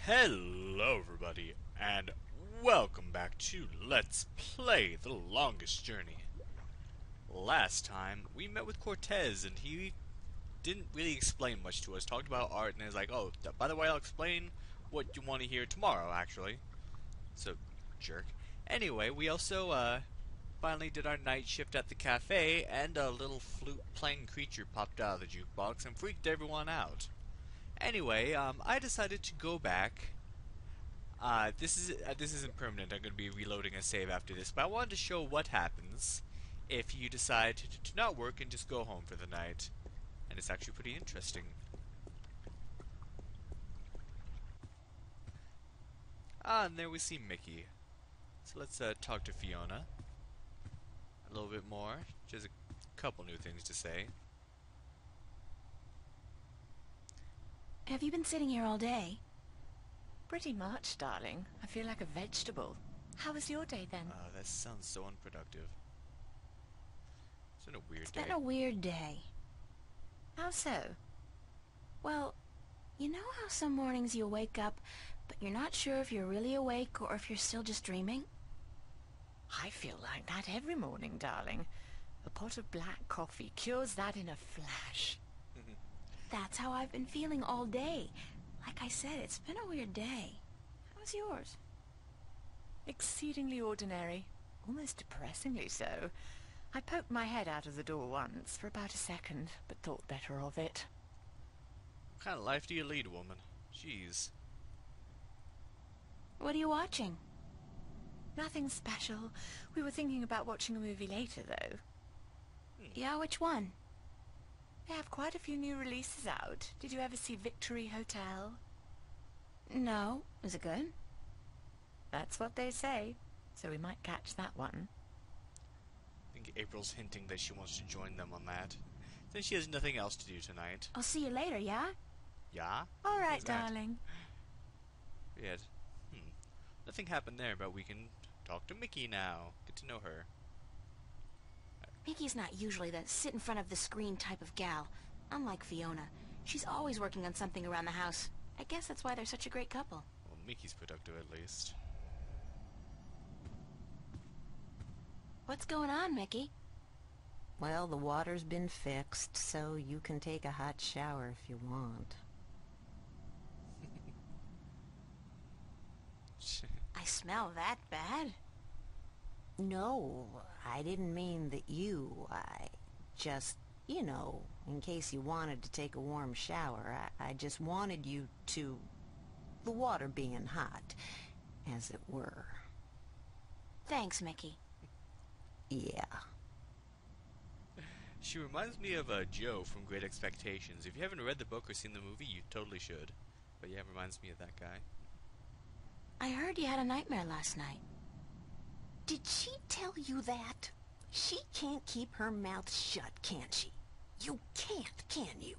Hello everybody, and welcome back to Let's Play The Longest Journey. Last time, we met with Cortez, and he didn't really explain much to us, talked about art, and is like, oh, by the way, I'll explain what you want to hear tomorrow, actually. So, jerk. Anyway, we also, finally did our night shift at the cafe, and a little flute-playing creature popped out of the jukebox and freaked everyone out. Anyway, I decided to go back. This isn't permanent. I'm going to be reloading a save after this, but I wanted to show what happens if you decide to not work and just go home for the night. And it's actually pretty interesting. And there we see Mickey. So let's talk to Fiona a little bit more. She has a couple new things to say. Have you been sitting here all day? Pretty much, darling. I feel like a vegetable. How was your day, then? That sounds so unproductive. It's been a weird day. It's been a weird day. How so? Well, you know how some mornings you wake up, but you're not sure if you're really awake or if you're still just dreaming? I feel like that every morning, darling. A pot of black coffee cures that in a flash. That's how I've been feeling all day. Like I said, it's been a weird day. How's yours? Exceedingly ordinary. Almost depressingly so. I poked my head out of the door once, for about a second, but thought better of it. What kind of life do you lead, woman? Jeez. What are you watching? Nothing special. We were thinking about watching a movie later, though. Yeah, which one? They have quite a few new releases out. Did you ever see Victory Hotel? No. Is it good? That's what they say. So we might catch that one. I think April's hinting that she wants to join them on that. Since she has nothing else to do tonight. I'll see you later, yeah? Yeah? All right, Who's that? darling. Weird. Nothing happened there, but we can talk to Mickey now. Get to know her. Mickey's not usually the sit-in-front-of-the-screen type of gal. Unlike Fiona. She's always working on something around the house. I guess that's why they're such a great couple. Well, Mickey's productive at least. What's going on, Mickey? Well, the water's been fixed, so you can take a hot shower if you want. I smell that bad. No, I didn't mean that you. I just, you know, in case you wanted to take a warm shower, I just wanted you to... the water being hot, as it were. Thanks, Mickey. Yeah. She reminds me of Joe from Great Expectations. If you haven't read the book or seen the movie, you totally should. But yeah, it reminds me of that guy. I heard you had a nightmare last night. Did she tell you that? She can't keep her mouth shut, can't she? You can't, can you?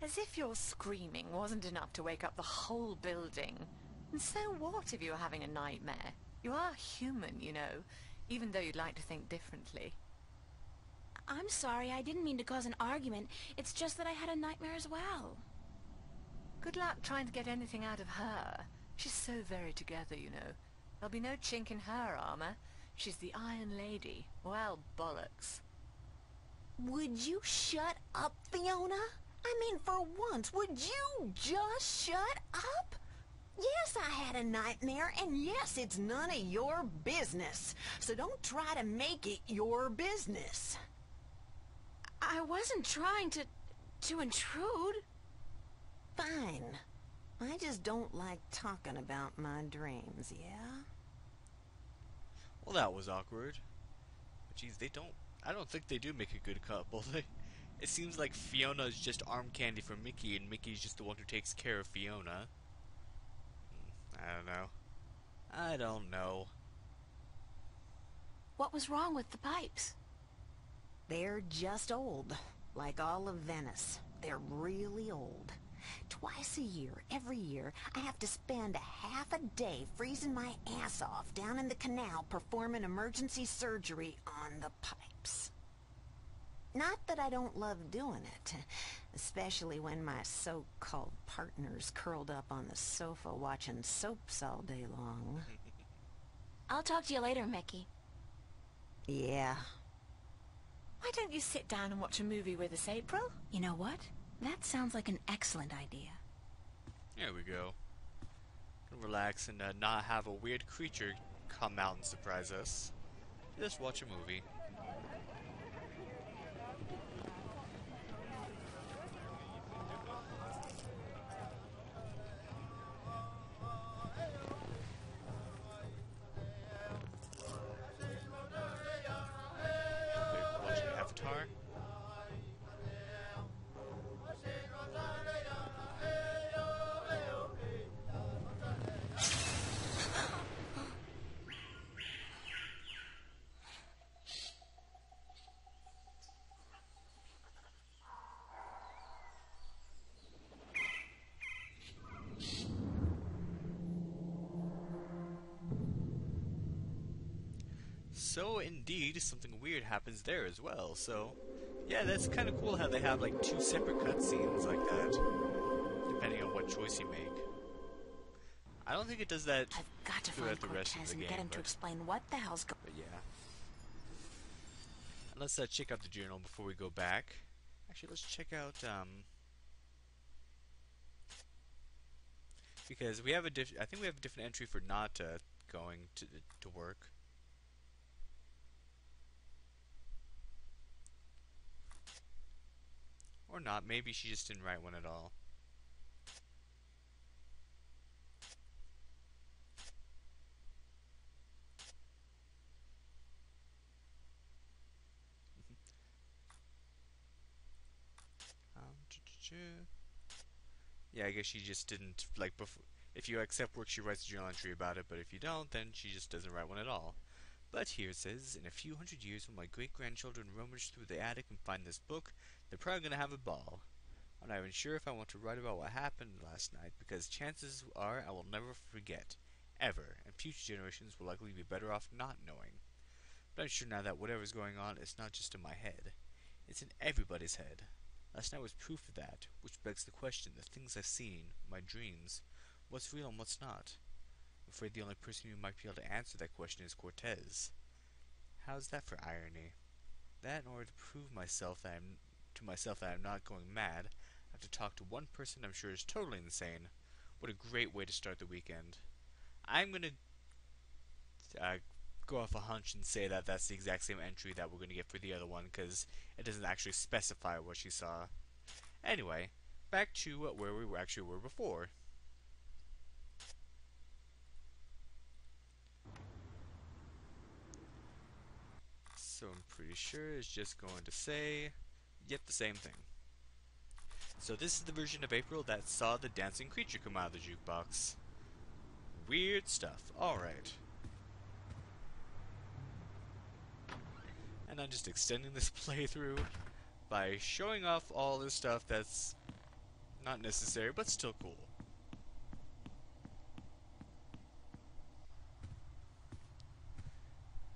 As if your screaming wasn't enough to wake up the whole building. And so what if you're having a nightmare? You are human, you know, even though you'd like to think differently. I'm sorry, I didn't mean to cause an argument. It's just that I had a nightmare as well. Good luck trying to get anything out of her. She's so very together, you know. There'll be no chink in her armor. She's the Iron Lady. Well, bollocks. Would you shut up, Fiona? I mean, for once, would you just shut up? Yes, I had a nightmare, and yes, it's none of your business. So don't try to make it your business. I wasn't trying to intrude. Fine. I just don't like talking about my dreams, yeah? Well, that was awkward. But geez, I don't think they do make a good couple. It seems like Fiona's just arm candy for Mickey, and Mickey's just the one who takes care of Fiona. I don't know. What was wrong with the pipes? They're just old, like all of Venice. They're really old. Twice a year, every year, I have to spend a half a day freezing my ass off down in the canal performing emergency surgery on the pipes. Not that I don't love doing it, especially when my so-called partner's curled up on the sofa watching soaps all day long. I'll talk to you later, Mickey. Yeah. Why don't you sit down and watch a movie with us, April? You know what? That sounds like an excellent idea. There we go. Relax and not have a weird creature come out and surprise us. Just watch a movie. Watching Avatar. So indeed, something weird happens there as well. So, yeah, that's kind of cool how they have like two separate cutscenes like that, depending on what choice you make. I don't think it does that I've got to throughout find the rest of Cortez the and game, get him to but explain what the hell's going on. yeah. And let's check out the journal before we go back. Actually, let's check out because we have a I think we have a different entry for not going to work. Or not, maybe she just didn't write one at all. Yeah, I guess she just didn't, like, before. If you accept work, she writes a journal entry about it, but if you don't, then she just doesn't write one at all. But here it says, in a few hundred years, when my great-grandchildren rummage through the attic and find this book, they're probably going to have a ball. I'm not even sure if I want to write about what happened last night, because chances are I will never forget, ever, and future generations will likely be better off not knowing. But I'm sure now that whatever's going on is not just in my head. It's in everybody's head. Last night was proof of that, which begs the question, the things I've seen, my dreams, what's real and what's not? I'm afraid the only person who might be able to answer that question is Cortez. How's that for irony? That in order to prove to myself that I'm not going mad, I have to talk to one person I'm sure is totally insane. What a great way to start the weekend. I'm gonna go off a hunch and say that that's the exact same entry that we're gonna get for the other one, because it doesn't actually specify what she saw. Anyway, back to where we actually were before. So I'm pretty sure it's just going to say, yep, the same thing. So this is the version of April that saw the dancing creature come out of the jukebox. Weird stuff. Alright. And I'm just extending this playthrough by showing off all this stuff that's not necessary, but still cool.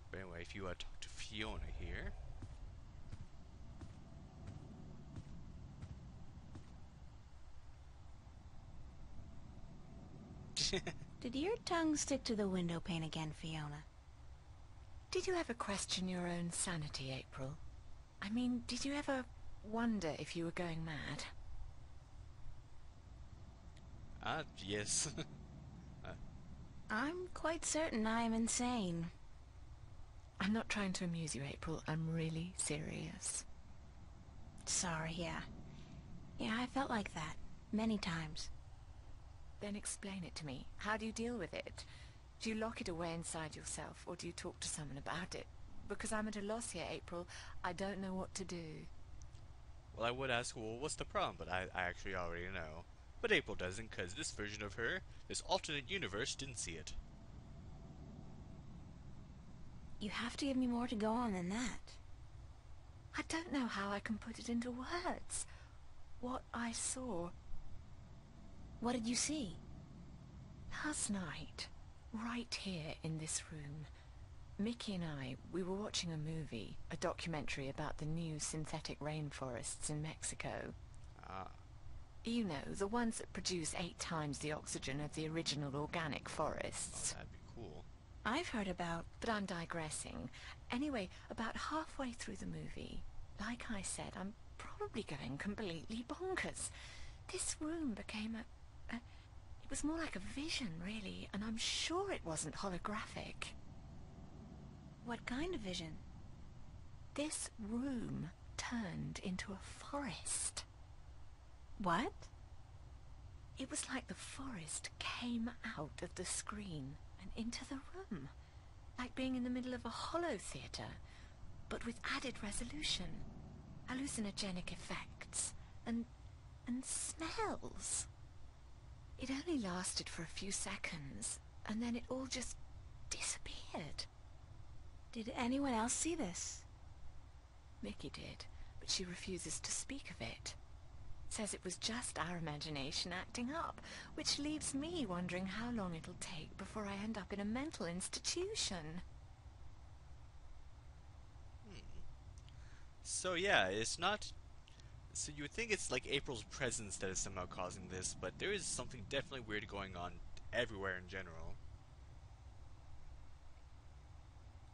But anyway, if you talk to Fiona here. Did your tongue stick to the window pane again, Fiona? Did you ever question your own sanity, April? I mean, did you ever wonder if you were going mad? Yes. I'm quite certain I am insane. I'm not trying to amuse you, April. I'm really serious. Sorry, yeah. Yeah, I felt like that. Many times. Then explain it to me. How do you deal with it? Do you lock it away inside yourself, or do you talk to someone about it? Because I'm at a loss here, April. I don't know what to do. Well, I would ask, well, what's the problem? But I actually already know. But April doesn't, because this version of her, this alternate universe, didn't see it. You have to give me more to go on than that. I don't know how I can put it into words. What I saw What did you see? last night, right here in this room, Mickey and we were watching a movie, a documentary about the new synthetic rainforests in Mexico. Ah, You know, the ones that produce 8 times the oxygen of the original organic oh, forests. that'd be cool. I've heard about... But I'm digressing. Anyway, about halfway through the movie, like I said, I'm probably going completely bonkers. This room became it was more like a vision, really, and I'm sure it wasn't holographic. What kind of vision? This room turned into a forest. What? It was like the forest came out of the screen and into the room. Like being in the middle of a hollow theatre, but with added resolution, hallucinogenic effects, and smells. It only lasted for a few seconds, and then it all just disappeared. Did anyone else see this? Mickey did, but she refuses to speak of it. Says it was just our imagination acting up, which leaves me wondering how long it'll take before I end up in a mental institution. So yeah, it's not... So you would think it's like April's presence that is somehow causing this, but there is something definitely weird going on everywhere in general.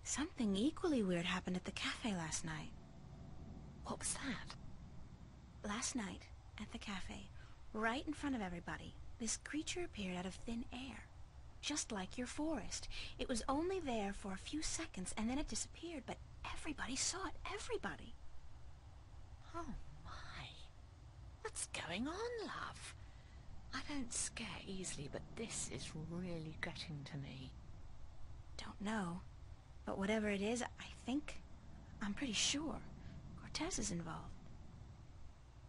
Something equally weird happened at the cafe last night. What was that? Last night, at the cafe, right in front of everybody, this creature appeared out of thin air. Just like your forest. It was only there for a few seconds, and then it disappeared, but everybody saw it. Everybody. Oh my. What's going on, love? I don't scare easily, but this is really getting to me. Don't know. But whatever it is, I'm pretty sure Cortez is involved.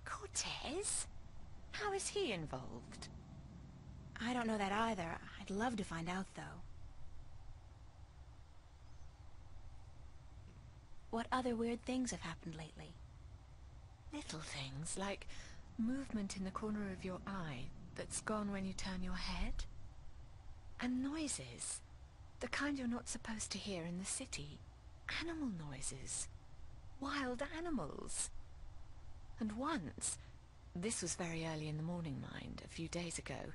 Cortez? How is he involved? I don't know that either. I'd love to find out, though. What other weird things have happened lately? Little things, like movement in the corner of your eye that's gone when you turn your head. And noises. The kind you're not supposed to hear in the city. Animal noises. Wild animals. And once, this was very early in the morning, mind, a few days ago,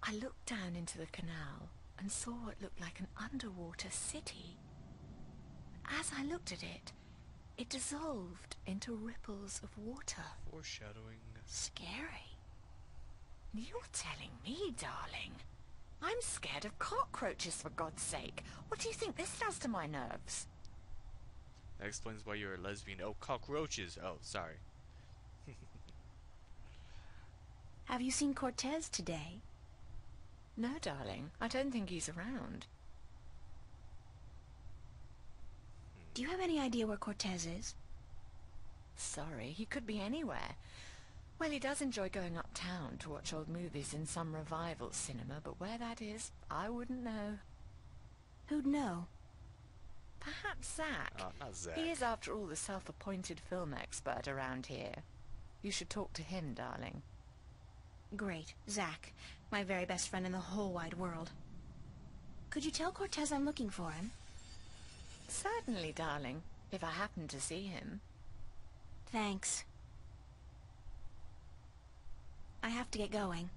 I looked down into the canal and saw what looked like an underwater city. As I looked at it, it dissolved into ripples of water. Foreshadowing. Scary. You're telling me, darling? I'm scared of cockroaches, for God's sake. What do you think this does to my nerves? That explains why you're a lesbian. Oh, cockroaches. Oh, sorry. Have you seen Cortez today? No, darling. I don't think he's around. Do you have any idea where Cortez is? Sorry, he could be anywhere. Well, he does enjoy going uptown to watch old movies in some revival cinema, but where that is, I wouldn't know. Who'd know? Perhaps Zack. Oh, not Zack. He is, after all, the self-appointed film expert around here. You should talk to him, darling. Great. Zack. My very best friend in the whole wide world. Could you tell Cortez I'm looking for him? Certainly, darling, if I happen to see him. Thanks. I have to get going.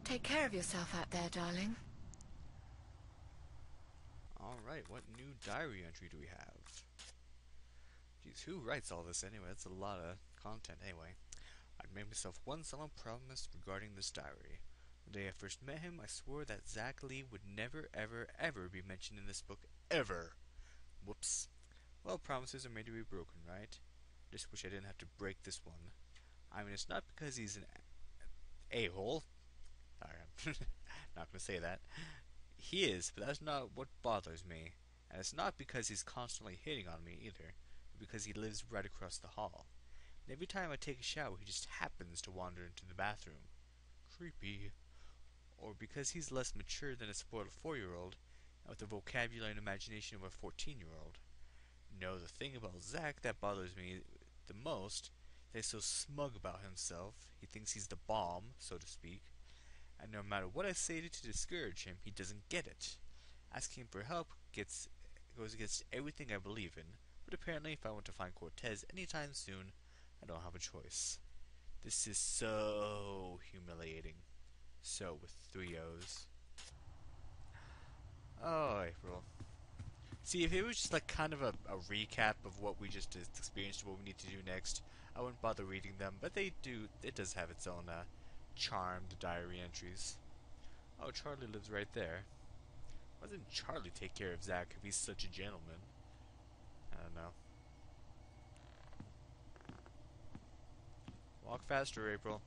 Take care of yourself out there, darling. Alright, what new diary entry do we have? Jeez, who writes all this anyway? That's a lot of content anyway. I made myself one solemn promise regarding this diary. The day I first met him, I swore that Zack Lee would never, ever, ever be mentioned in this book, ever. Whoops. Well, promises are made to be broken, right? Just wish I didn't have to break this one. I mean, it's not because he's an a-hole. Sorry, I'm not going to say that. He is, but that's not what bothers me. And it's not because he's constantly hitting on me, either. But because he lives right across the hall. And every time I take a shower, he just happens to wander into the bathroom. Creepy. Or because he's less mature than a spoiled 4-year-old, and with the vocabulary and imagination of a 14-year-old. No, the thing about Zack that bothers me the most, that he's so smug about himself. He thinks he's the bomb, so to speak. And no matter what I say to discourage him, he doesn't get it. Asking him for help gets It goes against everything I believe in, but apparently if I want to find Cortez anytime soon, I don't have a choice. This is so humiliating. So with 3 O's. Oh, April. See, if it was just like kind of a recap of what we just experienced and what we need to do next, I wouldn't bother reading them, but it does have its own charmed diary entries. Oh, Charlie lives right there. Why doesn't Charlie take care of Zack if he's such a gentleman? I don't know. Walk faster, April.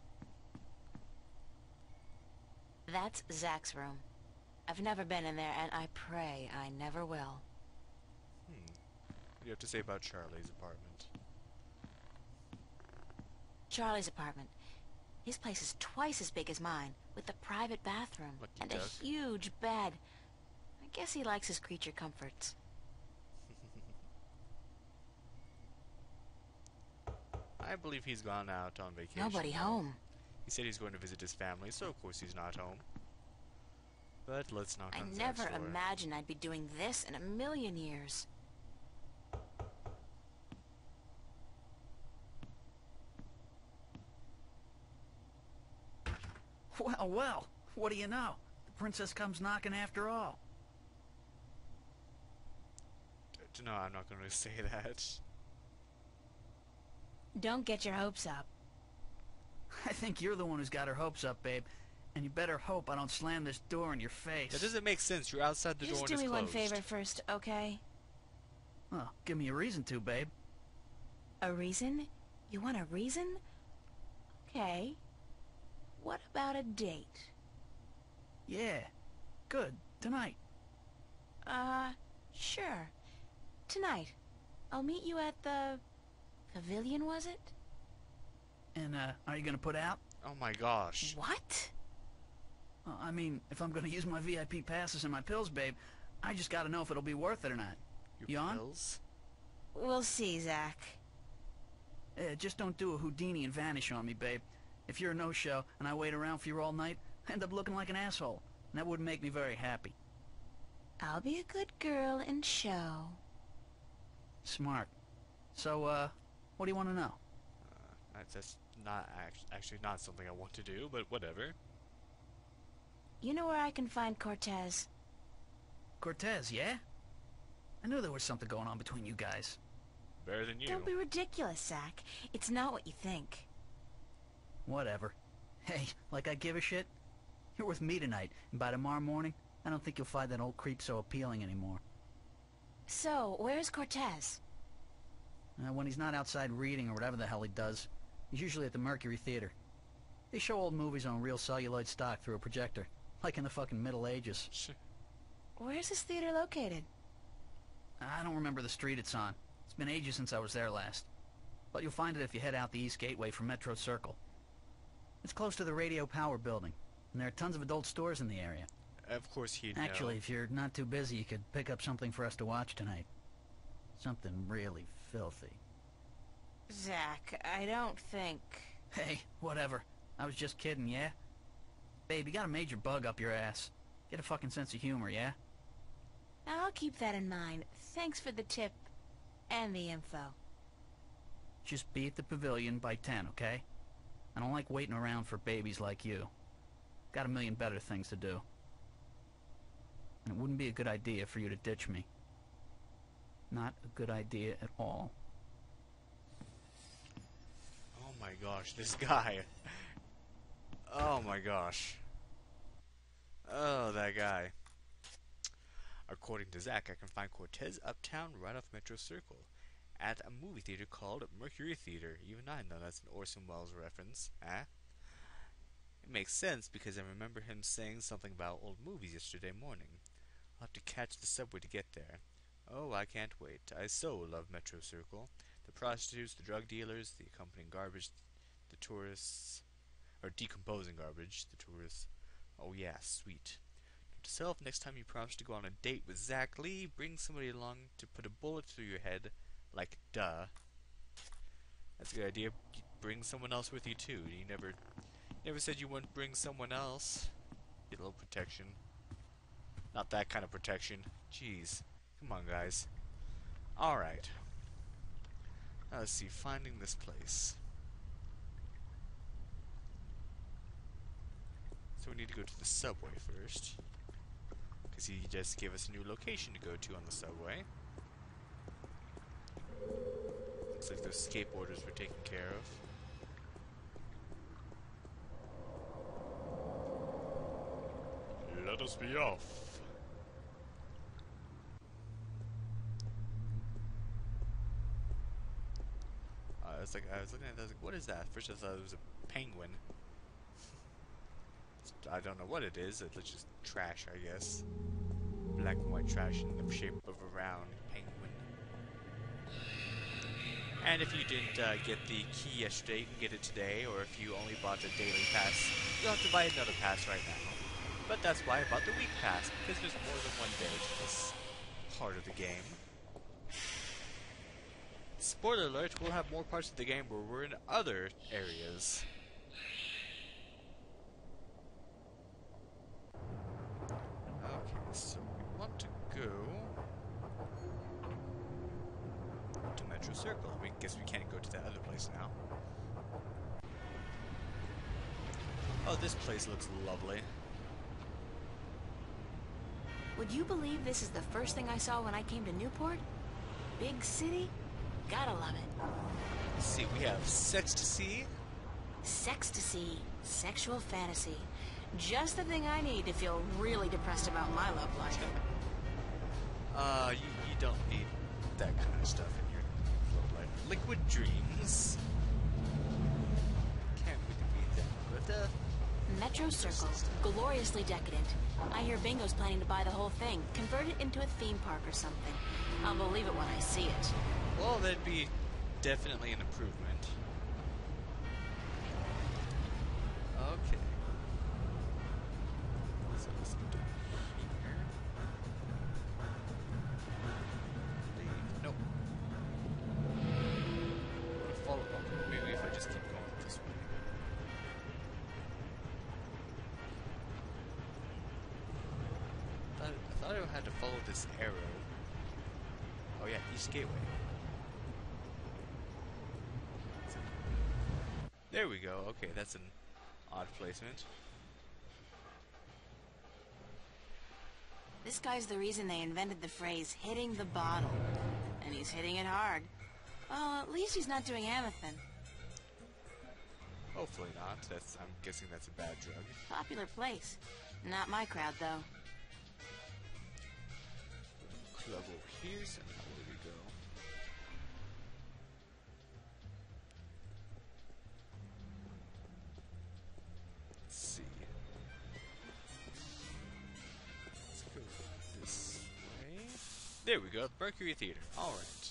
That's Zack's room. I've never been in there, and I pray I never will. What do you have to say about Charlie's apartment? Charlie's apartment. His place is twice as big as mine, with a private bathroom Lucky and duck. a huge bed. I guess he likes his creature comforts. I believe he's gone out on vacation. Nobody home. He said he's going to visit his family, so of course he's not home. But let's knock I on Zack's never door. imagined I'd be doing this in a million years. Well, well, what do you know? The princess comes knocking after all. No, I'm not going to say that. Don't get your hopes up. I think you're the one who's got her hopes up, babe. And you better hope I don't slam this door in your face. That doesn't make sense. You're outside the door Just and do it's me closed. one favor first, okay? Well, give me a reason to, babe. A reason? You want a reason? Okay. What about a date? Yeah. Good. Tonight. Sure. Tonight. I'll meet you at the... pavilion, was it? And, are you gonna put out? Oh my gosh. What? I mean, if I'm gonna use my VIP passes and my pills, babe, I just gotta know if it'll be worth it or not. Your You on? pills? We'll see, Zack. Just don't do a Houdini and vanish on me, babe. If you're a no-show and I wait around for you all night, I end up looking like an asshole. And that wouldn't make me very happy. I'll be a good girl and show. Smart. So, what do you want to know? That's not actually not something I want to do, but whatever. You know where I can find Cortez? Cortez, yeah? I knew there was something going on between you guys. Better than you. Don't be ridiculous, Zack. It's not what you think. Whatever. Hey, like I give a shit? You're with me tonight, and by tomorrow morning, I don't think you'll find that old creep so appealing anymore. So, where's Cortez? When he's not outside reading or whatever the hell he does, he's usually at the Mercury Theatre. They show old movies on real celluloid stock through a projector, like in the fucking Middle Ages. Where's this theater located? I don't remember the street it's on. It's been ages since I was there last. But you'll find it if you head out the East Gateway from Metro Circle. It's close to the Radio Power Building, and there are tons of adult stores in the area. Of course he'd know. Actually, if you're not too busy, you could pick up something for us to watch tonight. Something really filthy. Zack, I don't think... Hey, whatever. I was just kidding, yeah? Babe, you got a major bug up your ass. Get a fucking sense of humor, yeah? I'll keep that in mind. Thanks for the tip and the info. Just be at the pavilion by 10, okay? I don't like waiting around for babies like you. Got a million better things to do. And it wouldn't be a good idea for you to ditch me. Not a good idea at all. Oh my gosh, this guy. Oh my gosh. Oh, that guy. According to Zack, I can find Cortez uptown right off Metro Circle at a movie theater called Mercury Theatre. Even I know that's an Orson Welles reference, eh? It makes sense because I remember him saying something about old movies yesterday morning. I'll have to catch the subway to get there. Oh, I can't wait. I so love Metro Circle. The prostitutes, the drug dealers, the accompanying garbage, the tourists, or decomposing garbage, the tourists. Oh yeah, sweet. Note to self, next time you promise to go on a date with Zack Lee, bring somebody along to put a bullet through your head, like duh. That's a good idea. Bring someone else with you too. You never said you wouldn't bring someone else. Get a little protection. Not that kind of protection. Jeez. Come on, guys. Alright. Now let's see, finding this place. So we need to go to the subway first. Because he just gave us a new location to go to on the subway. Looks like those skateboarders were taken care of. Let us be off. I was looking at that, I was like, what is that? First I thought it was a penguin. I don't know what it is. It's just trash, I guess. Black and white trash in the shape of a round penguin. And if you didn't get the key yesterday, you can get it today. Or if you only bought a daily pass, you'll have to buy another pass right now. But that's why I bought the week pass, because there's more than one day to this part of the game. Spoiler alert, we'll have more parts of the game where we're in other areas. Okay, so we want to go to Metro Circle. We guess we can't go to that other place now. Oh, this place looks lovely. Would you believe this is the first thing I saw when I came to Newport? Big city? Gotta love it. Let's see, we have Sextasy. Sextasy. Sexual fantasy. Just the thing I need to feel really depressed about my love life. You don't need that kind of stuff in your love life. Liquid Dreams. Can't really beat that. But, Metro Circle. Gloriously decadent. I hear Bingo's planning to buy the whole thing. Convert it into a theme park or something. I'll believe it when I see it. well, that'd be definitely an improvement. Okay. So let's go down here. Nope. I'm gonna follow up. Maybe if I just keep going this way. I thought I had to follow this arrow. Oh yeah, East Gateway. There we go. Okay, that's an odd placement. This guy's the reason they invented the phrase, hitting the bottle. And he's hitting it hard. Well, at least he's not doing Amethyst. Hopefully not. I'm guessing that's a bad drug. Popular place. Not my crowd, though. Club over here, so now where we go? Let's see. Let's go this way. There we go, Mercury Theatre. Alright.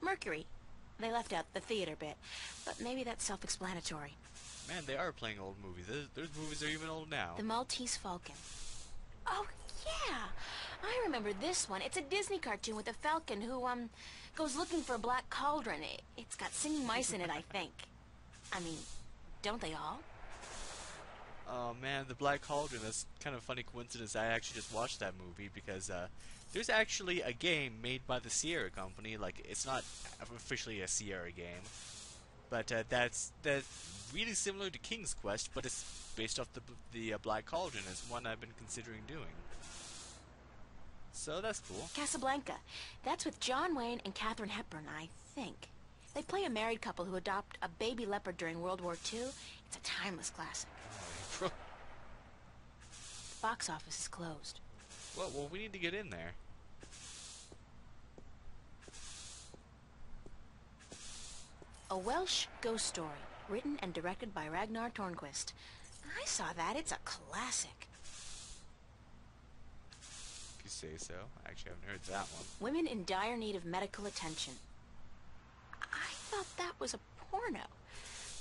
Mercury. They left out the theater bit, but maybe that's self-explanatory. Man, they are playing old movies. Those movies are even old now. The Maltese Falcon. Oh, yeah! I remember this one. It's a Disney cartoon with a falcon who, goes looking for a black cauldron. It's got singing mice in it, I think. I mean, don't they all? Oh man, the Black Cauldron, that's kind of a funny coincidence. I actually just watched that movie because there's actually a game made by the Sierra Company. Like, it's not officially a Sierra game, but that's really similar to King's Quest, but it's based off the Black Cauldron. Is one I've been considering doing. So that's cool. Casablanca. That's with John Wayne and Katharine Hepburn, I think. They play a married couple who adopt a baby leopard during World War II. It's a timeless classic. Box office is closed. Well, we need to get in there. A Welsh ghost story, written and directed by Ragnar Tornquist. I saw that. It's a classic. If you say so. Actually, I haven't heard that one. Women in dire need of medical attention. I thought that was a porno.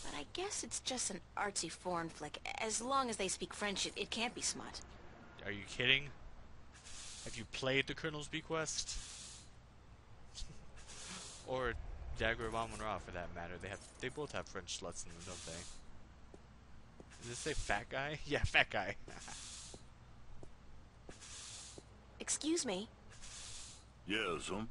But I guess it's just an artsy foreign flick. As long as they speak French, it can't be smut. Are you kidding? Have you played The Colonel's Bequest? Or Dagger of Amon-Ra, for that matter. They both have French sluts in them, don't they? Does it say fat guy? Yeah, fat guy. Excuse me. Yes, Okay.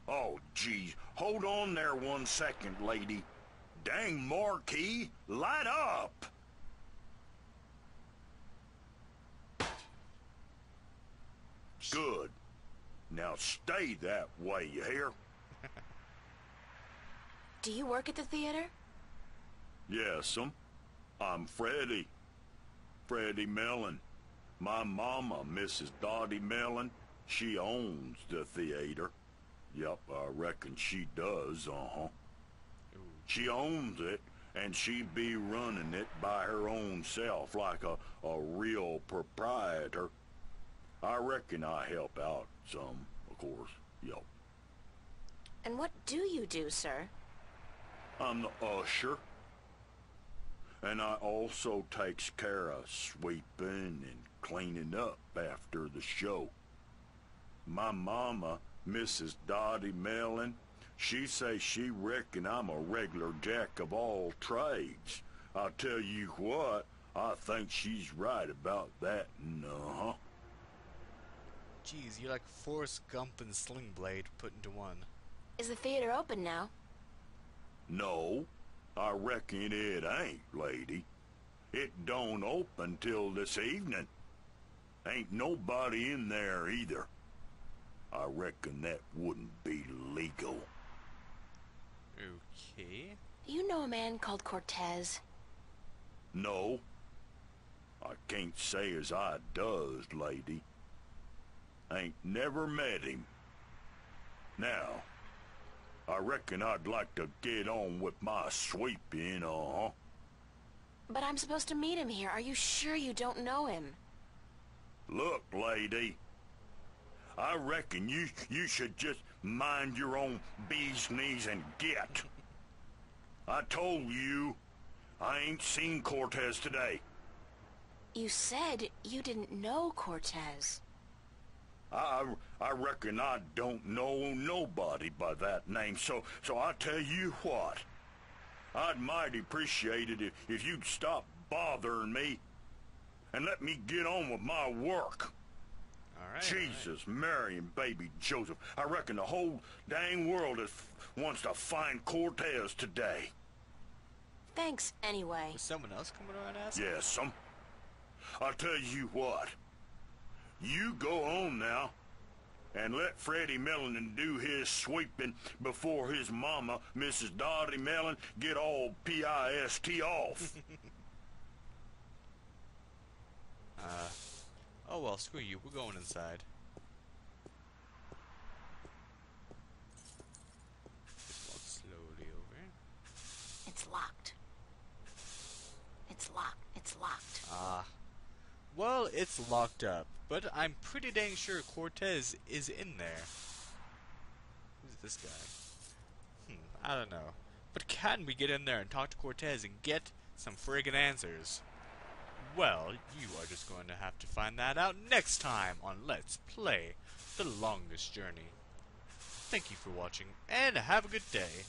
Oh, geez. Hold on there 1 second, lady. Dang marquee, light up! Good. Now stay that way, you hear? Do you work at the theater? Yes'm. I'm Freddie. Freddie Mellon. My mama, Mrs. Dottie Mellon, she owns the theater. Yep, I reckon she does, She owns it, and she be running it by her own self like a real proprietor. I reckon I help out some, of course, yep. And what do you do, sir? I'm the usher. And I also takes care of sweeping and cleaning up after the show. My mama, Mrs. Dottie Mellon, she says she reckon I'm a regular jack of all trades. I'll tell you what, I think she's right about that, Geez, you're like Forrest Gump and Sling Blade put into one. Is the theater open now? No, I reckon it ain't, lady. It don't open till this evening. Ain't nobody in there either. I reckon that wouldn't be legal. Okay. Do you know a man called Cortez? No, I can't say as I does, lady. Ain't never met him. Now, I reckon I'd like to get on with my sweeping, But I'm supposed to meet him here. Are you sure you don't know him? Look, lady, I reckon you should just mind your own bee's knees and get. I told you, I ain't seen Cortez today. You said you didn't know Cortez. I reckon I don't know nobody by that name, so I tell you what, I'd mighty appreciate it if you'd stop bothering me and let me get on with my work. Alright. Jesus, Mary and baby Joseph, I reckon the whole dang world wants to find Cortez today. Thanks, anyway. Was someone else coming around asking? Yes, I'll tell you what. You go on now, and let Freddie Mellon do his sweeping before his mama, Mrs. Dottie Mellon, get all pissed off. Oh well, screw you. We're going inside. Just walk slowly over. It's locked. It's locked. It's locked. Well, it's locked up, but I'm pretty dang sure Cortez is in there. Who's this guy? I don't know. But can we get in there and talk to Cortez and get some friggin' answers? Well, you are just going to have to find that out next time on Let's Play The Longest Journey. Thank you for watching, and have a good day.